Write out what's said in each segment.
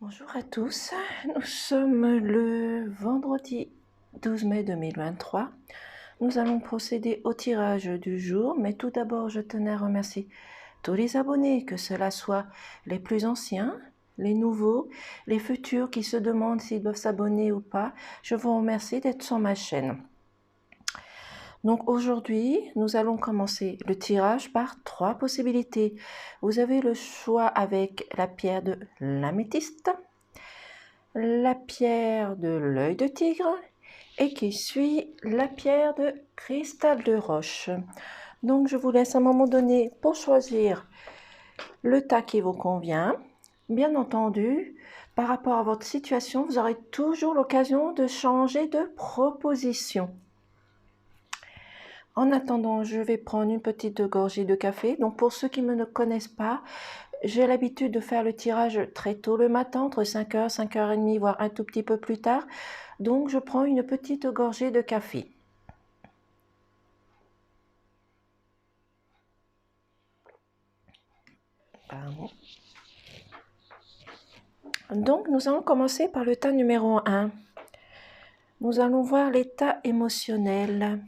Bonjour à tous, nous sommes le vendredi 12 mai 2023. Nous allons procéder au tirage du jour, mais tout d'abord je tenais à remercier tous les abonnés, que cela soit les plus anciens, les nouveaux, les futurs qui se demandent s'ils doivent s'abonner ou pas. Je vous remercie d'être sur ma chaîne. Donc aujourd'hui, nous allons commencer le tirage par 3 possibilités. Vous avez le choix avec la pierre de l'améthyste, la pierre de l'œil de tigre et qui suit la pierre de cristal de roche. Donc je vous laisse un moment donné pour choisir le tas qui vous convient. Bien entendu, par rapport à votre situation, vous aurez toujours l'occasion de changer de proposition. En attendant, je vais prendre une petite gorgée de café. Donc pour ceux qui ne connaissent pas, j'ai l'habitude de faire le tirage très tôt le matin, entre 5h, 5h30, voire un tout petit peu plus tard. Donc je prends une petite gorgée de café. Pardon. Donc nous allons commencer par le tas numéro 1. Nous allons voir l'état émotionnel.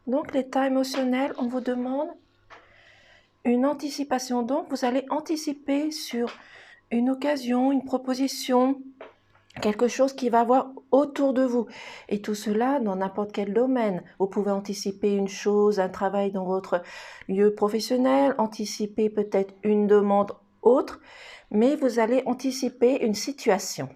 Donc l'état émotionnel, on vous demande une anticipation. Donc vous allez anticiper sur une occasion, une proposition, quelque chose qui va avoir autour de vous. Et tout cela dans n'importe quel domaine. Vous pouvez anticiper une chose, un travail dans votre lieu professionnel, anticiper peut-être une demande autre, mais vous allez anticiper une situation.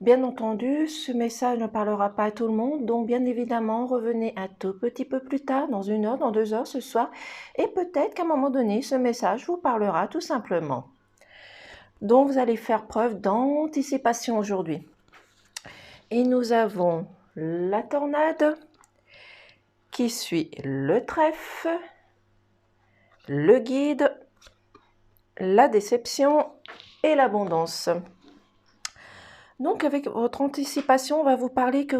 Bien entendu, ce message ne parlera pas à tout le monde, donc bien évidemment, revenez un tout petit peu plus tard, dans 1 heure, dans 2 heures ce soir, et peut-être qu'à un moment donné, ce message vous parlera tout simplement. Donc, vous allez faire preuve d'anticipation aujourd'hui. Et nous avons la tornade qui suit le trèfle, le guide, la déception et l'abondance. Donc, avec votre anticipation, on va vous parler que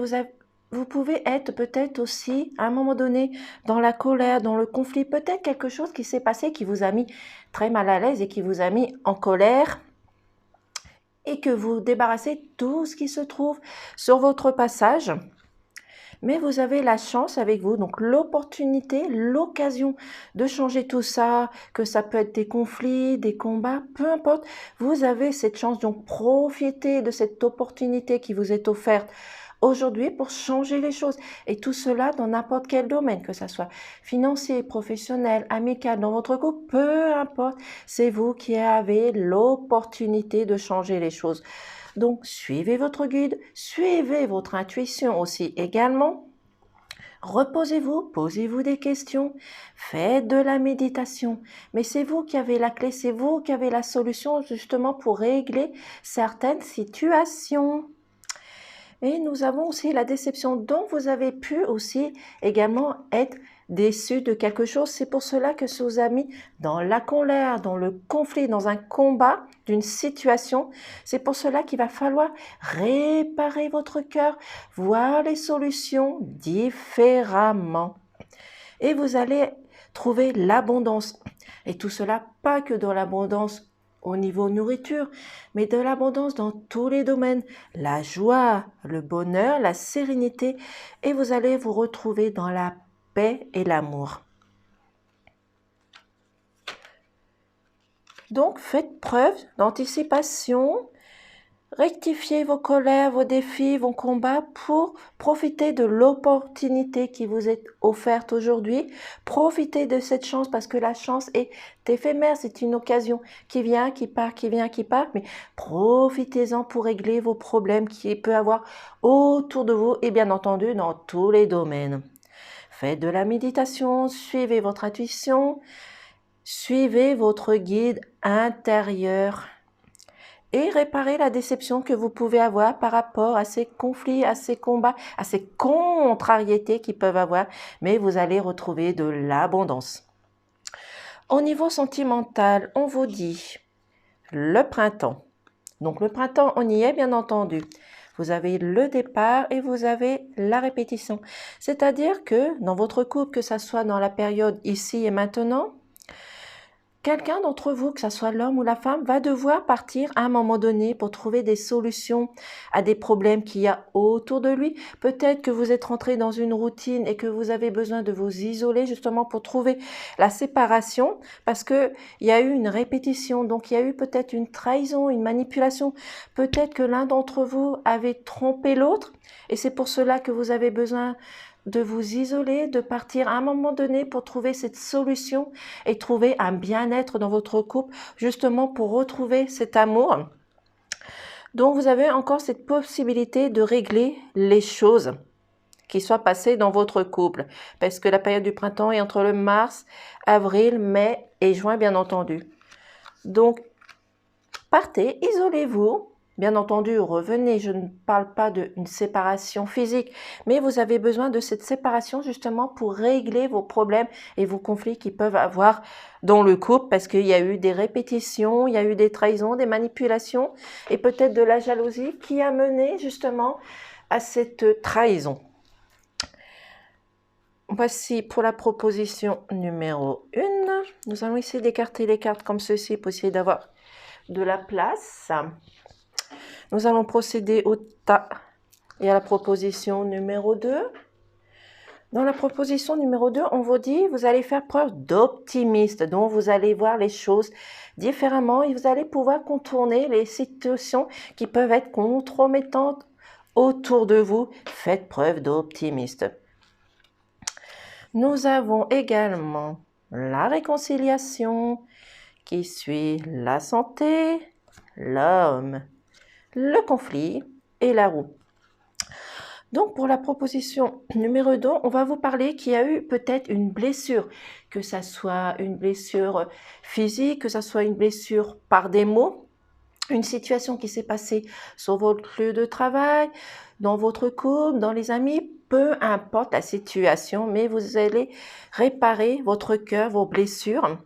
vous pouvez être peut-être aussi, à un moment donné, dans la colère, dans le conflit, peut-être quelque chose qui s'est passé qui vous a mis très mal à l'aise et qui vous a mis en colère, et que vous débarrassez tout ce qui se trouve sur votre passage. Mais vous avez la chance avec vous, donc l'opportunité, l'occasion de changer tout ça, que ça peut être des conflits, des combats, peu importe, vous avez cette chance, donc profitez de cette opportunité qui vous est offerte aujourd'hui pour changer les choses. Et tout cela dans n'importe quel domaine, que ce soit financier, professionnel, amical, dans votre couple, peu importe, c'est vous qui avez l'opportunité de changer les choses. Donc, suivez votre guide, suivez votre intuition aussi également. Reposez-vous, posez-vous des questions, faites de la méditation. Mais c'est vous qui avez la clé, c'est vous qui avez la solution justement pour régler certaines situations. Et nous avons aussi la déception dont vous avez pu aussi également être déçu de quelque chose. C'est pour cela que ça vous a mis dans la colère, dans le conflit, dans un combat d'une situation. C'est pour cela qu'il va falloir réparer votre cœur, voir les solutions différemment. Et vous allez trouver l'abondance. Et tout cela, pas que dans l'abondance au niveau nourriture, mais de l'abondance dans tous les domaines, la joie, le bonheur, la sérénité, et vous allez vous retrouver dans la paix et l'amour. Donc faites preuve d'anticipation, rectifiez vos colères, vos défis, vos combats pour profiter de l'opportunité qui vous est offerte aujourd'hui. Profitez de cette chance parce que la chance est éphémère, c'est une occasion qui vient, qui part, qui vient, qui part. Mais profitez-en pour régler vos problèmes qu'il peut y avoir autour de vous et bien entendu dans tous les domaines. Faites de la méditation, suivez votre intuition, suivez votre guide intérieur et réparer la déception que vous pouvez avoir par rapport à ces conflits, à ces combats, à ces contrariétés qu'ils peuvent avoir, mais vous allez retrouver de l'abondance. Au niveau sentimental, on vous dit le printemps. Donc le printemps, on y est bien entendu. Vous avez le départ et vous avez la répétition. C'est-à-dire que dans votre couple, que ce soit dans la période ici et maintenant, quelqu'un d'entre vous, que ce soit l'homme ou la femme, va devoir partir à un moment donné pour trouver des solutions à des problèmes qu'il y a autour de lui. Peut-être que vous êtes rentré dans une routine et que vous avez besoin de vous isoler justement pour trouver la séparation parce que il y a eu une répétition. Donc, il y a eu peut-être une trahison, une manipulation. Peut-être que l'un d'entre vous avait trompé l'autre et c'est pour cela que vous avez besoin de vous isoler, de partir à un moment donné pour trouver cette solution et trouver un bien-être dans votre couple, justement pour retrouver cet amour. Donc, vous avez encore cette possibilité de régler les choses qui soient passées dans votre couple, parce que la période du printemps est entre le mars, avril, mai et juin, bien entendu. Donc, partez, isolez-vous. Bien entendu, revenez, je ne parle pas d'une séparation physique, mais vous avez besoin de cette séparation justement pour régler vos problèmes et vos conflits qui peuvent avoir dans le couple parce qu'il y a eu des répétitions, il y a eu des trahisons, des manipulations et peut-être de la jalousie qui a mené justement à cette trahison. Voici pour la proposition numéro 1. Nous allons essayer d'écarter les cartes comme ceci pour essayer d'avoir de la place. Nous allons procéder au tas et à la proposition numéro 2. Dans la proposition numéro 2, on vous dit, vous allez faire preuve d'optimisme, donc vous allez voir les choses différemment et vous allez pouvoir contourner les situations qui peuvent être compromettantes autour de vous. Faites preuve d'optimisme. Nous avons également la réconciliation qui suit la santé, l'homme, le conflit et la roue. Donc, pour la proposition numéro 2, on va vous parler qu'il y a eu peut-être une blessure, que ça soit une blessure physique, que ça soit une blessure par des mots, une situation qui s'est passée sur votre lieu de travail, dans votre couple, dans les amis, peu importe la situation, mais vous allez réparer votre cœur, vos blessures.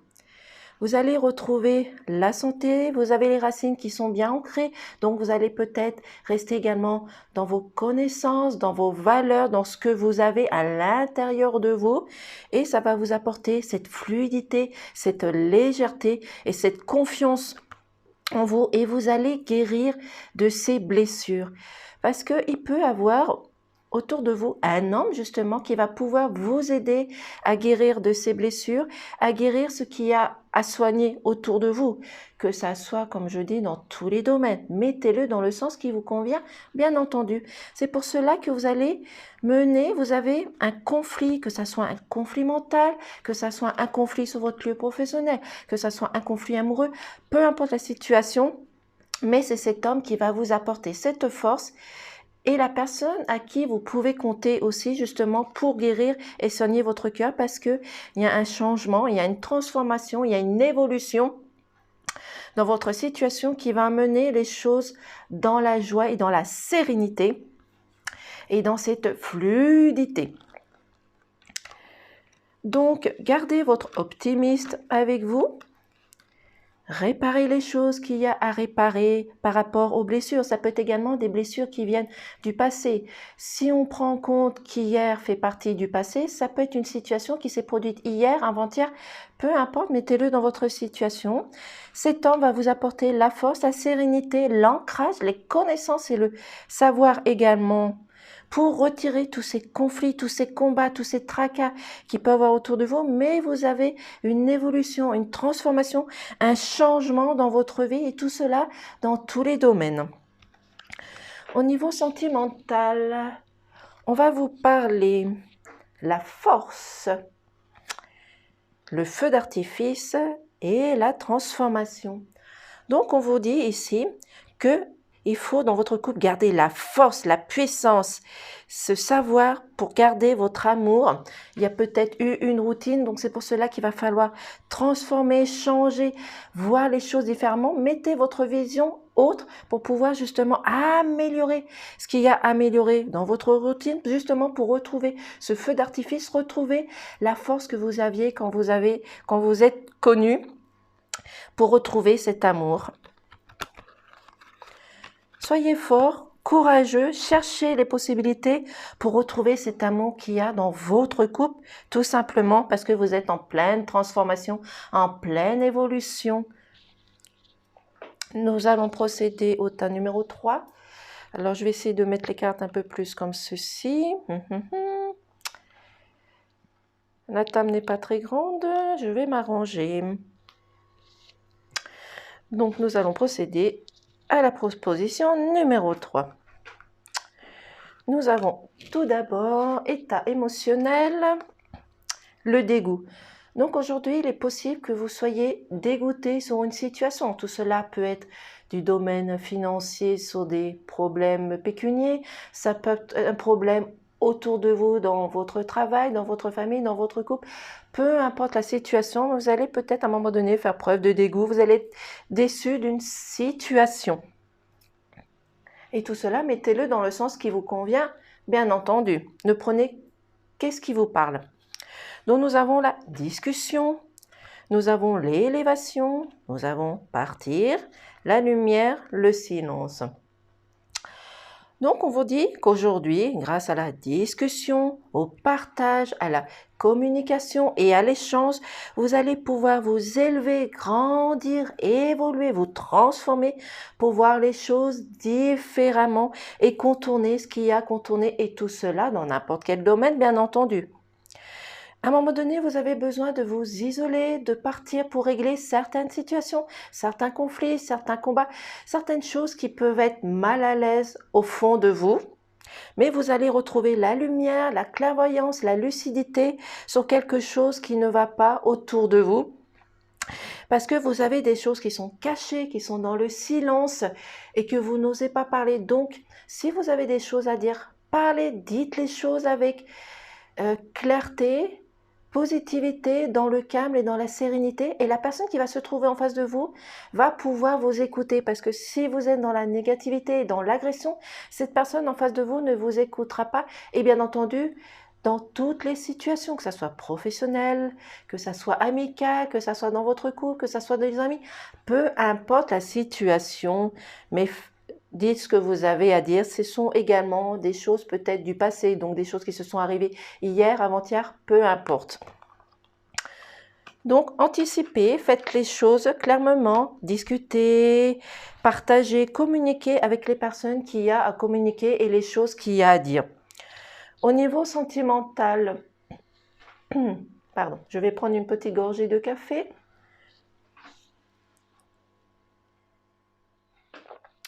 Vous allez retrouver la santé, vous avez les racines qui sont bien ancrées, donc vous allez peut-être rester également dans vos connaissances, dans vos valeurs, dans ce que vous avez à l'intérieur de vous et ça va vous apporter cette fluidité, cette légèreté et cette confiance en vous et vous allez guérir de ces blessures parce qu'il peut avoir autour de vous un homme justement qui va pouvoir vous aider à guérir de ces blessures, à guérir ce qu'il y a à soigner autour de vous, que ça soit, comme je dis, dans tous les domaines. Mettez-le dans le sens qui vous convient, bien entendu. C'est pour cela que vous allez mener, vous avez un conflit, que ça soit un conflit mental, que ça soit un conflit sur votre lieu professionnel, que ça soit un conflit amoureux, peu importe la situation, mais c'est cet homme qui va vous apporter cette force et la personne à qui vous pouvez compter aussi justement pour guérir et soigner votre cœur parce qu'il y a un changement, il y a une transformation, il y a une évolution dans votre situation qui va mener les choses dans la joie et dans la sérénité et dans cette fluidité. Donc, gardez votre optimisme avec vous. Réparer les choses qu'il y a à réparer par rapport aux blessures. Ça peut être également des blessures qui viennent du passé. Si on prend en compte qu'hier fait partie du passé, ça peut être une situation qui s'est produite hier, avant-hier, peu importe, mettez-le dans votre situation. Cet homme va vous apporter la force, la sérénité, l'ancrage, les connaissances et le savoir également pour retirer tous ces conflits, tous ces combats, tous ces tracas qui peuvent avoir autour de vous, mais vous avez une évolution, une transformation, un changement dans votre vie et tout cela dans tous les domaines. Au niveau sentimental, on va vous parler la force, le feu d'artifice et la transformation. Donc, on vous dit ici que il faut dans votre couple garder la force, la puissance, ce savoir pour garder votre amour. Il y a peut-être eu une routine, donc c'est pour cela qu'il va falloir transformer, changer, voir les choses différemment. Mettez votre vision autre pour pouvoir justement améliorer ce qu'il y a à améliorer dans votre routine, justement pour retrouver ce feu d'artifice, retrouver la force que vous aviez quand vous êtes connu, pour retrouver cet amour. Soyez fort, courageux, cherchez les possibilités pour retrouver cet amour qu'il y a dans votre couple, tout simplement parce que vous êtes en pleine transformation, en pleine évolution. Nous allons procéder au tas numéro 3. Alors, je vais essayer de mettre les cartes un peu plus comme ceci. La table n'est pas très grande, je vais m'arranger. Donc, nous allons procéder à la proposition numéro 3. Nous avons tout d'abord état émotionnel, le dégoût. Donc aujourd'hui, il est possible que vous soyez dégoûté sur une situation. Tout cela peut être du domaine financier sur des problèmes pécuniaires. Ça peut être un problème autour de vous, dans votre travail, dans votre famille, dans votre couple. Peu importe la situation, vous allez peut-être à un moment donné faire preuve de dégoût. Vous allez être déçu d'une situation. Et tout cela, mettez-le dans le sens qui vous convient, bien entendu. Ne prenez qu'est-ce qui vous parle. Donc nous avons la discussion, nous avons l'élévation, nous avons partir, la lumière, le silence. Donc on vous dit qu'aujourd'hui, grâce à la discussion, au partage, à la communication et à l'échange, vous allez pouvoir vous élever, grandir, évoluer, vous transformer pour voir les choses différemment et contourner ce qu'il y a à contourner, et tout cela dans n'importe quel domaine, bien entendu. À un moment donné, vous avez besoin de vous isoler, de partir pour régler certaines situations, certains conflits, certains combats, certaines choses qui peuvent être mal à l'aise au fond de vous. Mais vous allez retrouver la lumière, la clairvoyance, la lucidité sur quelque chose qui ne va pas autour de vous. Parce que vous avez des choses qui sont cachées, qui sont dans le silence et que vous n'osez pas parler. Donc, si vous avez des choses à dire, parlez, dites les choses avec clarté, positivité, dans le calme et dans la sérénité, et la personne qui va se trouver en face de vous va pouvoir vous écouter, parce que si vous êtes dans la négativité et dans l'agression, cette personne en face de vous ne vous écoutera pas, et bien entendu, dans toutes les situations, que ça soit professionnel, que ça soit amical, que ça soit dans votre couple, que ça soit des amis, peu importe la situation, mais dites ce que vous avez à dire. Ce sont également des choses peut-être du passé, donc des choses qui se sont arrivées hier, avant-hier, peu importe. Donc, anticipez, faites les choses clairement, discutez, partagez, communiquez avec les personnes qu'il y a à communiquer et les choses qu'il y a à dire. Au niveau sentimental, pardon, je vais prendre une petite gorgée de café.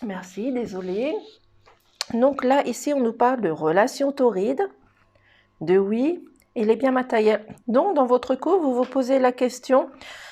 Merci, désolée. Donc là, ici, on nous parle de relations torrides, de oui et les biens matériels. Donc, dans votre couple, vous vous posez la question,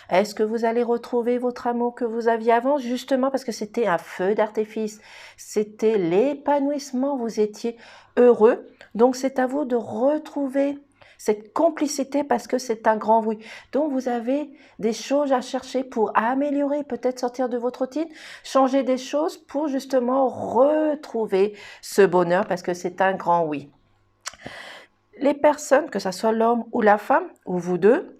est-ce que vous allez retrouver votre amour que vous aviez avant, justement parce que c'était un feu d'artifice, c'était l'épanouissement, vous étiez heureux. Donc, c'est à vous de retrouver cette complicité parce que c'est un grand oui. Donc, vous avez des choses à chercher pour améliorer, peut-être sortir de votre routine, changer des choses pour justement retrouver ce bonheur parce que c'est un grand oui. Les personnes, que ce soit l'homme ou la femme, ou vous deux,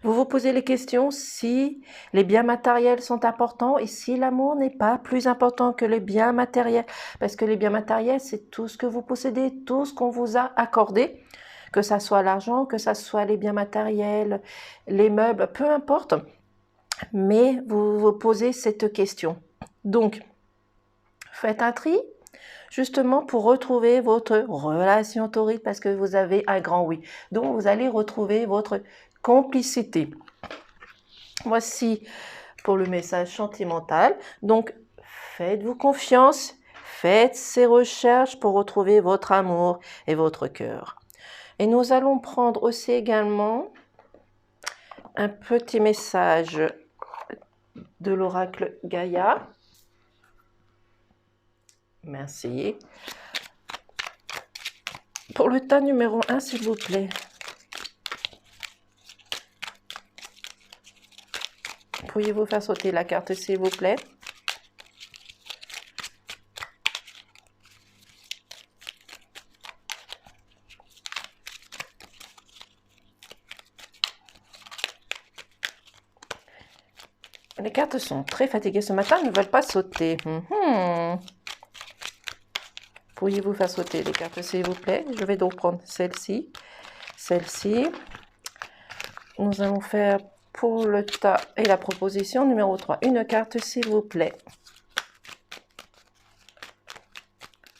vous vous posez les questions si les biens matériels sont importants et si l'amour n'est pas plus important que les biens matériels. Parce que les biens matériels, c'est tout ce que vous possédez, tout ce qu'on vous a accordé, que ça soit l'argent, que ça soit les biens matériels, les meubles, peu importe. Mais vous vous posez cette question. Donc, faites un tri, justement pour retrouver votre relation torride parce que vous avez un grand oui. Donc, vous allez retrouver votre complicité. Voici pour le message sentimental. Donc, faites-vous confiance, faites ces recherches pour retrouver votre amour et votre cœur. Et nous allons prendre aussi également un petit message de l'oracle Gaïa. Merci. Pour le tas numéro 1, s'il vous plaît. Pourriez-vous faire sauter la carte, s'il vous plaît? Les cartes sont très fatiguées ce matin, elles ne veulent pas sauter. Pourriez-vous faire sauter les cartes, s'il vous plaît? Je vais donc prendre celle-ci, celle-ci. Nous allons faire pour le tas et la proposition numéro 3. Une carte, s'il vous plaît.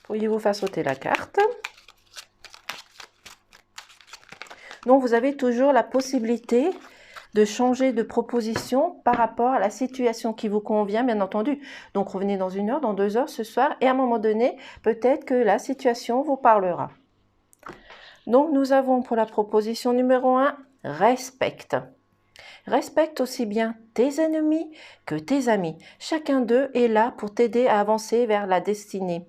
Pourriez-vous faire sauter la carte? Donc, vous avez toujours la possibilité de changer de proposition par rapport à la situation qui vous convient, bien entendu. Donc, revenez dans 1 heure, dans 2 heures, ce soir, et à un moment donné, peut-être que la situation vous parlera. Donc, nous avons pour la proposition numéro 1, respecte. Respecte aussi bien tes ennemis que tes amis. Chacun d'eux est là pour t'aider à avancer vers la destinée.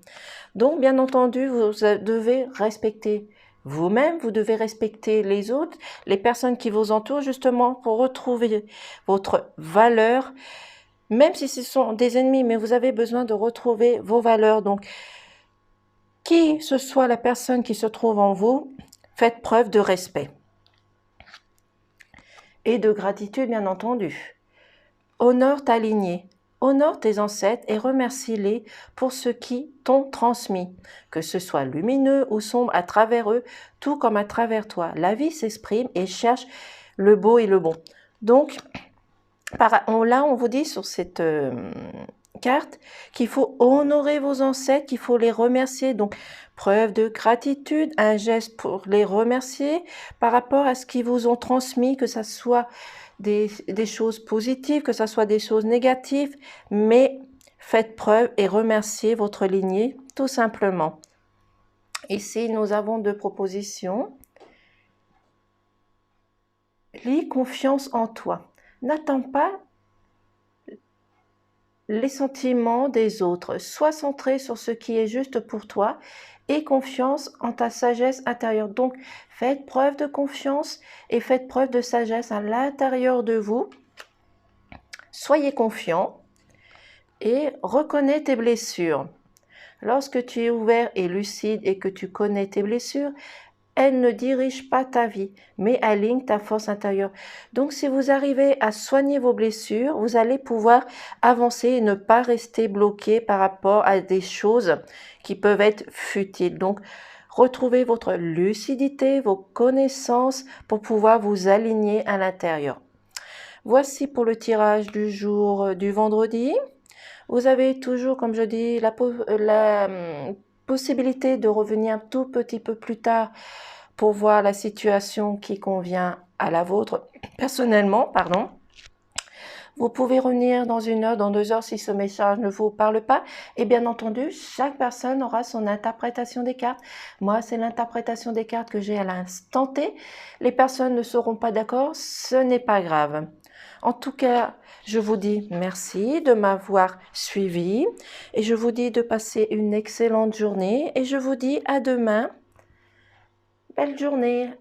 Donc, bien entendu, vous devez respecter vous-même, vous devez respecter les autres, les personnes qui vous entourent, justement pour retrouver votre valeur, même si ce sont des ennemis, mais vous avez besoin de retrouver vos valeurs. Donc, qui ce soit la personne qui se trouve en vous, faites preuve de respect et de gratitude, bien entendu. Honore ta lignée. Honore tes ancêtres et remercie-les pour ce qui t'ont transmis, que ce soit lumineux ou sombre à travers eux, tout comme à travers toi. La vie s'exprime et cherche le beau et le bon. Donc, là, on vous dit sur cette carte qu'il faut honorer vos ancêtres, qu'il faut les remercier. Donc, preuve de gratitude, un geste pour les remercier par rapport à ce qu'ils vous ont transmis, que ça soit des choses positives, que ce soit des choses négatives, mais faites preuve et remerciez votre lignée, tout simplement. Ici, nous avons 2 propositions. Lis confiance en toi. N'attends pas les sentiments des autres. Sois centré sur ce qui est juste pour toi et confiance en ta sagesse intérieure. Donc, faites preuve de confiance et faites preuve de sagesse à l'intérieur de vous. Soyez confiant et reconnais tes blessures. Lorsque tu es ouvert et lucide et que tu connais tes blessures, elles ne dirigent pas ta vie, mais alignent ta force intérieure. Donc, si vous arrivez à soigner vos blessures, vous allez pouvoir avancer et ne pas rester bloqué par rapport à des choses qui peuvent être futiles. Donc, retrouvez votre lucidité, vos connaissances pour pouvoir vous aligner à l'intérieur. Voici pour le tirage du jour du vendredi. Vous avez toujours, comme je dis, la possibilité de revenir un tout petit peu plus tard pour voir la situation qui convient à la vôtre personnellement, pardon. Vous pouvez revenir dans 1 heure, dans 2 heures si ce message ne vous parle pas. Et bien entendu, chaque personne aura son interprétation des cartes. Moi, c'est l'interprétation des cartes que j'ai à l'instant T. Les personnes ne seront pas d'accord, ce n'est pas grave. En tout cas, je vous dis merci de m'avoir suivi et je vous dis de passer une excellente journée et je vous dis à demain. Belle journée.